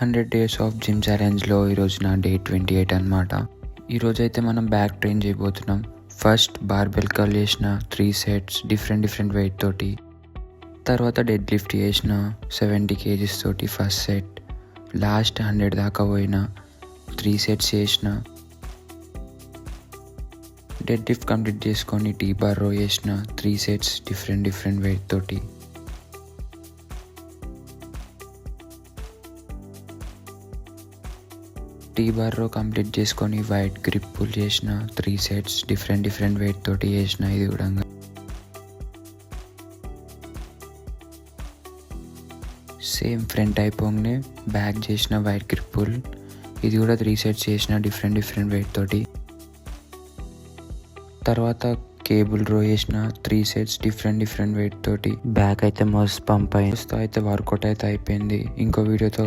100 days of gym ఛాలెంజ్లో ఈరోజు నా day 28 అనమాట. ఈరోజైతే మనం బ్యాక్ ట్రైన్ చేయబోతున్నాం. ఫస్ట్ బార్బెల్ కర్ల్ చేసిన 3 సెట్స్ డిఫరెంట్ వెయిట్ తోటి. తర్వాత డెడ్ లిఫ్ట్ చేసిన 70 kgs తోటి ఫస్ట్ సెట్. లాస్ట్ 100 దాకా పోయిన 3 సెట్స్ చేసిన. డెడ్ లిఫ్ట్ కంప్లీట్ చేసుకొని టీ బార్ రో చేసిన 3 సెట్స్ డిఫరెంట్ వెయిట్ తోటి. టీ బార్ రో కంప్లీట్ చేసుకొని వైట్ గ్రిప్ పుల్ చేసిన 3 సెట్స్ డిఫరెంట్ వెయిట్ తోటి చేసిన. ఇది కూడా సేమ్ ఫ్రంట్ అయిపోగానే బ్యాక్ చేసిన వైట్ గ్రిప్ పుల్. ఇది కూడా 3 సెట్స్ చేసిన డిఫరెంట్ వెయిట్ తోటి. తర్వాత కేబుల్ రో చేసిన 3 సెట్స్ డిఫరెంట్ వెయిట్ తోటి. బ్యాక్ అయితే మస్తు పంప్ అయితే వర్కౌట్ అయితే అయిపోయింది. ఇంకో వీడియోతో